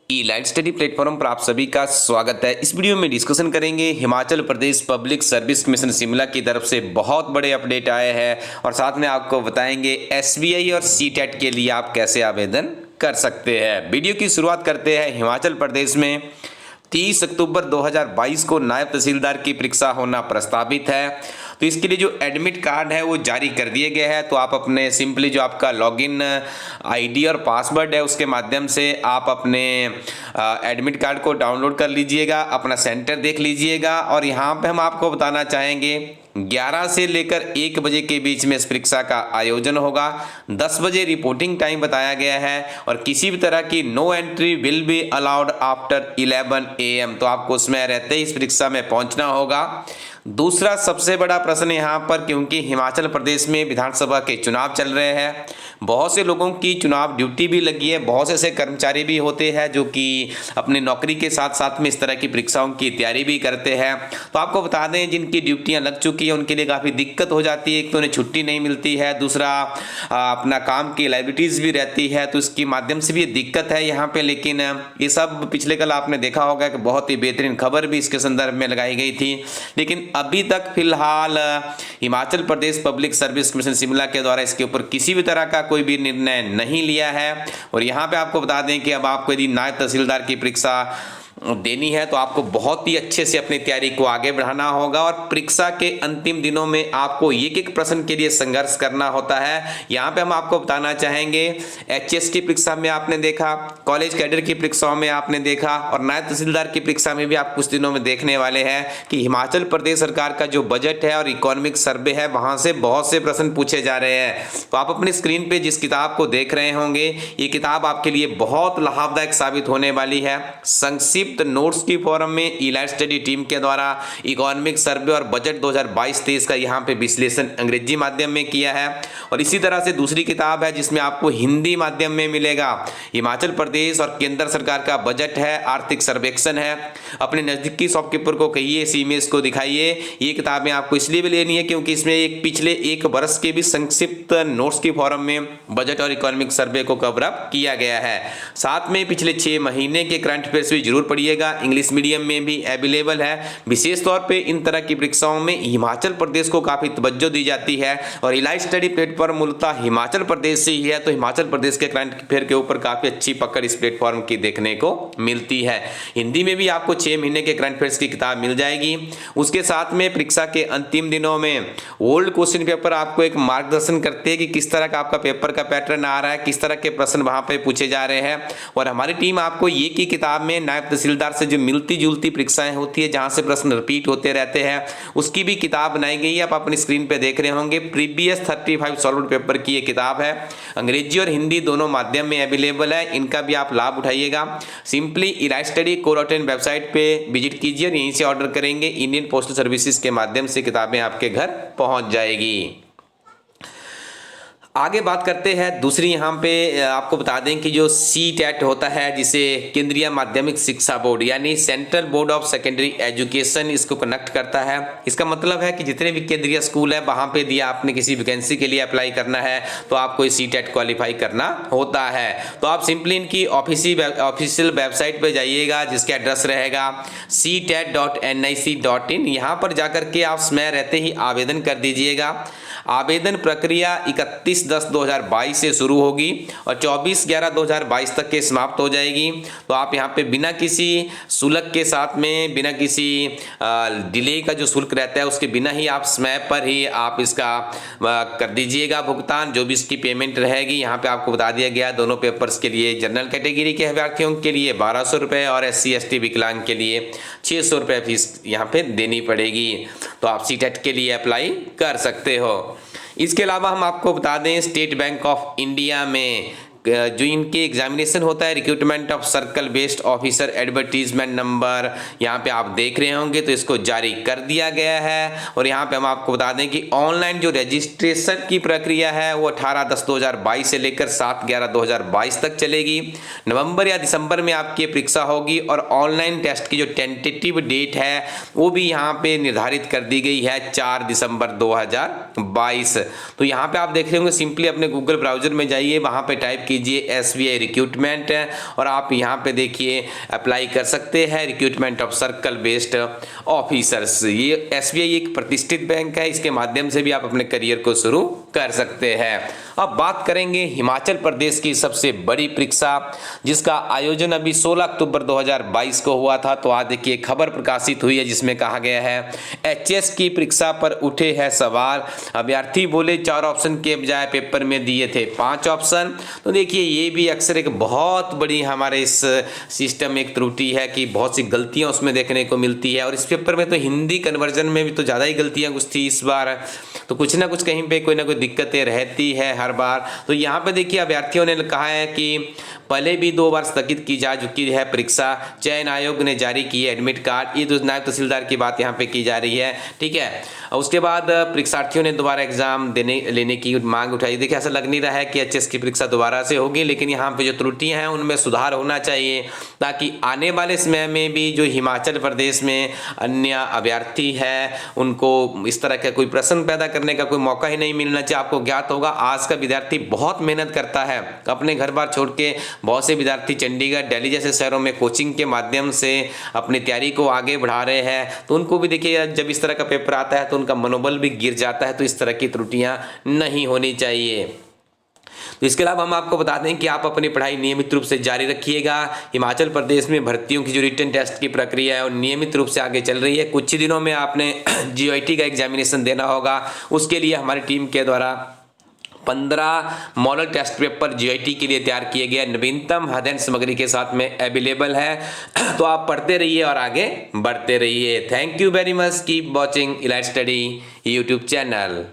ई live study platform पर आप सभी का स्वागत है। इस वीडियो में डिस्कशन करेंगे Himachal Pradesh public service commission Shimla की तरफ से बहुत बड़े अपडेट आए हैं और साथ में आपको बताएंगे एसबीआई और सीटेट के लिए आप कैसे आवेदन कर सकते हैं। वीडियो की शुरुआत करते हैं। हिमाचल प्रदेश में 30 अक्टूबर 2022 को नायब तहसीलदार की परीक्षा होना प्रस्तावित है। तो इसके लिए जो एडमिट कार्ड है वो जारी कर दिए गए हैं। तो आप अपने सिंपली जो आपका लॉगिन आईडी और पासवर्ड है उसके माध्यम से आप अपने एडमिट कार्ड को डाउनलोड कर लीजिएगा, अपना सेंटर देख लीजिएगा। और यहाँ पे हम आपको बताना चाहेंगे 11 से लेकर 1 बजे के बीच में इस परीक्षा का आयोजन होगा। 10 बजे रिपोर्टिंग टाइम बताया गया है और किसी भी तरह की no entry will be allowed after 11 AM। तो आपको उसमें रहते ही इस परीक्षा में पहुंचना होगा। दूसरा सबसे बड़ा प्रश्न यहाँ पर, क्योंकि हिमाचल प्रदेश में विधानसभा के चुनाव चल रहे हैं, बहुत से लोगों की चुनाव ड्यूटी भी लगी है, बहुत से ऐसे कर्मचारी भी होते हैं जो कि अपनी नौकरी के साथ साथ में इस तरह की परीक्षाओं की तैयारी भी करते हैं। तो आपको बता दें जिनकी ड्यूटियां लग चुकी है उनके लिए काफ़ी दिक्कत हो जाती है। एक तो उन्हें छुट्टी नहीं मिलती है, दूसरा अपना काम की लाइबिलिटीज़ भी रहती है, तो इसके माध्यम से भी ये दिक्कत है यहाँ पे। लेकिन ये सब पिछले कल आपने देखा होगा कि बहुत ही बेहतरीन खबर भी इसके संदर्भ में लगाई गई थी। लेकिन अभी तक फिलहाल Himachal Pradesh public service commission Shimla के द्वारा इसके ऊपर किसी भी तरह का कोई भी निर्णय नहीं लिया है। और यहाँ पे आपको बता दें कि अब आपको यदि नायब तहसीलदार की परीक्षा देनी है तो आपको बहुत ही अच्छे से अपनी तैयारी को आगे बढ़ाना होगा और परीक्षा के अंतिम दिनों में आपको एक एक प्रश्न के लिए संघर्ष करना होता है। यहाँ पे हम आपको बताना चाहेंगे एचएस की परीक्षा में आपने देखा, कॉलेज कैडर की परीक्षाओं में आपने देखा और नायब तहसीलदार की परीक्षा में भी आप कुछ दिनों में देखने वाले हैं कि हिमाचल प्रदेश सरकार का जो बजट है और इकोनॉमिक सर्वे है वहां से बहुत से प्रश्न पूछे जा रहे हैं। तो आप अपनी स्क्रीन पे जिस किताब को देख रहे होंगे ये किताब आपके लिए बहुत लाभदायक साबित होने वाली है। संक्षिप्त नोट्स की फॉर्म में ई लाइव स्टडी टीम के द्वारा इकोनॉमिक सर्वे और बजट 2022-23 का यहाँ पे विश्लेषण अंग्रेजी माध्यम में किया है। और इसी तरह से दूसरी किताब है जिसमें आपको हिंदी माध्यम में मिलेगा हिमाचल प्रदेश और केंद्र सरकार का बजट है, आर्थिक सर्वेक्षण है। अपने नजदीकी शॉपकीपर को कहिए इस इमेज को दिखाइए। ये किताबें आपको इसलिए भी लेनी है क्योंकि इसमें एक पिछले 1 वर्ष के भी संक्षिप्त नोट्स की फॉर्म में बजट और इकोनॉमिक सर्वे को कवर अप किया गया है। साथ में पिछले 6 महीने के करंट अफेयर्स भी जरूर पढ़िएगा, इंग्लिश मीडियम में भी अवेलेबल है। विशेष तौर पे इन तरह की परीक्षाओं में हिमाचल प्रदेश को काफी तवज्जो दी जाती है और ई लाइव स्टडी प्लेटफॉर्म मूलतः हिमाचल प्रदेश से ही है। तो हिमाचल प्रदेश के करंट अफेयर के ऊपर काफी अच्छी पकड़ इस प्लेटफॉर्म की देखने को मिलती है। हिंदी में भी आपको 6 महीने के करंट अफेयर्स की किताब मिल जाएगी। उसके साथ में परीक्षा के अंतिम दिनों में ओल्ड क्वेश्चन पेपर आपको एक मार्गदर्शन करते हैं कि किस तरह का आपका पेपर का पैटर्न आ रहा है, किस तरह के प्रश्न वहां पे पूछे जा रहे हैं। और हमारी टीम आपको ये की किताब में नायब तहसीलदार से जो मिलती जुलती परीक्षाएं होती है जहां से प्रश्न रिपीट होते रहते हैं उसकी भी किताब बनाई गई है। आप अपनी स्क्रीन पे देख रहे होंगे प्रीवियस 35 सॉल्व्ड पेपर की ये किताब है। अंग्रेजी और हिंदी दोनों माध्यम में अवेलेबल है, इनका भी आप लाभ उठाइएगा। सिंपली ई लाइव स्टडी co.in वेबसाइट पे विजिट कीजिए और यहीं से ऑर्डर करेंगे, इंडियन पोस्टल सर्विसेज के माध्यम से किताबें आपके घर पहुंच जाएगी। आगे बात करते हैं दूसरी, यहाँ पे आपको बता दें कि जो सीटेट होता है जिसे केंद्रीय माध्यमिक शिक्षा बोर्ड यानी central board of secondary education इसको कनेक्ट करता है। इसका मतलब है कि जितने भी केंद्रीय स्कूल है वहाँ पे दिया आपने किसी वैकेंसी के लिए अप्लाई करना है तो आपको सीटेट क्वालिफाई करना होता है। तो आप सिंपली इनकी ऑफिशियल वेबसाइट पर जाइएगा जिसका एड्रेस रहेगा ctet.nic.in। यहाँ पर जाकर के आप समय रहते ही आवेदन कर दीजिएगा। आवेदन प्रक्रिया 31/10/2022 से शुरू होगी और 24/11/2022 तक के समाप्त हो जाएगी। तो आप यहाँ पे बिना किसी शुल्क के साथ में, बिना किसी डिले का जो शुल्क रहता है उसके बिना ही आप समय पर ही आप इसका कर दीजिएगा भुगतान। जो भी इसकी पेमेंट रहेगी यहाँ पे आपको बता दिया गया। दोनों पेपर्स के लिए जनरल कैटेगरी के अभ्यर्थियों के लिए 1200 रुपये और SC/ST विकलांग के लिए 600 रुपये फीस यहाँ पे देनी पड़ेगी। तो आप सीटेट के लिए अप्लाई कर सकते हो। इसके अलावा हम आपको बता दें स्टेट बैंक ऑफ इंडिया में जो इनके एग्जामिनेशन होता है recruitment of circle based officer advertisement number यहाँ पे आप देख रहे होंगे तो इसको जारी कर दिया गया है। और यहाँ पे हम आपको बता दें कि ऑनलाइन जो रजिस्ट्रेशन की प्रक्रिया है वो 18/10/2022 से लेकर 7/11/2022 तक चलेगी। नवंबर या दिसंबर में आपकी परीक्षा होगी और ऑनलाइन टेस्ट की जो टेंटेटिव डेट है वो भी यहाँ पे निर्धारित कर दी गई है 4 दिसंबर 2022। तो यहाँ पे आप देख रहे होंगे, सिंपली अपने गूगल ब्राउजर में जाइए, वहाँ पे टाइप कीजिए कीजिए SBI रिक्रूटमेंट और आप यहाँ पे देखिए अप्लाई कर सकते हैं recruitment of circle based officers. ये SBI एक प्रतिष्ठित बैंक है, इसके माध्यम से भी आप अपने करियर को शुरू कर सकते हैं। अब बात करेंगे हिमाचल प्रदेश की सबसे बड़ी परीक्षा जिसका आयोजन अभी 16 अक्टूबर 2022 को हुआ था। तो आज देखिए खबर प्रकाशित हुई है जिसमें कहा गया है HS की परीक्षा पर उठे हैं सवाल, अभ्यर्थी बोले 4 ऑप्शन के बजाय पेपर में दिए थे 5 ऑप्शन। तो देखिए ये भी अक्सर एक बहुत बड़ी हमारे इस सिस्टम में एक त्रुटि है कि बहुत सी गलतियां उसमें देखने को मिलती है और इस पेपर में तो हिंदी कन्वर्जन में भी तो ज़्यादा ही गलतियां कुछ थी इस बार। तो कुछ ना कुछ कहीं पे कोई ना कोई दिक्कतें रहती है हर बार। तो यहाँ पे देखिए अभ्यर्थियों ने कहा है कि पहले भी 2 बार स्थगित की जा चुकी है परीक्षा, चयन आयोग ने जारी किए एडमिट कार्ड। ये तो नायब तहसीलदार की बात यहाँ पे की जा रही है, ठीक है। उसके बाद परीक्षार्थियों ने दोबारा एग्जाम लेने की मांग उठाई। देखिए ऐसा लग नहीं रहा है कि HS की परीक्षा दोबारा से होगी, लेकिन यहाँ पे जो त्रुटियां हैं उनमें सुधार होना चाहिए ताकि आने वाले समय में भी जो हिमाचल प्रदेश में अन्य अभ्यर्थी है उनको इस तरह का कोई प्रश्न पैदा करने का कोई मौका ही नहीं मिलना चाहिए। आपको ज्ञात होगा आज का विद्यार्थी बहुत मेहनत करता है, अपने घर बार छोड़ के बहुत से विद्यार्थी चंडीगढ़, दिल्ली जैसे शहरों में कोचिंग के माध्यम से अपनी तैयारी को आगे बढ़ा रहे हैं। तो उनको भी देखिए जब इस तरह का पेपर आता है तो उनका मनोबल भी गिर जाता है। तो इस तरह की त्रुटियां नहीं होनी चाहिए। तो इसके अलावा हम आपको बता दें कि आप अपनी पढ़ाई नियमित रूप से जारी रखिएगा। हिमाचल प्रदेश में भर्तियों की जो रिटन टेस्ट की प्रक्रिया है और नियमित रूप से आगे चल रही है। कुछ ही दिनों में आपने GOIT का एग्जामिनेशन देना होगा। उसके लिए हमारी टीम के द्वारा 15 मॉडल टेस्ट पेपर GOIT के लिए तैयार किए गए नवीनतम अध्ययन सामग्री के साथ में अवेलेबल है। तो आप पढ़ते रहिए और आगे बढ़ते रहिए। Thank you very much, keep watching elite study YouTube channel.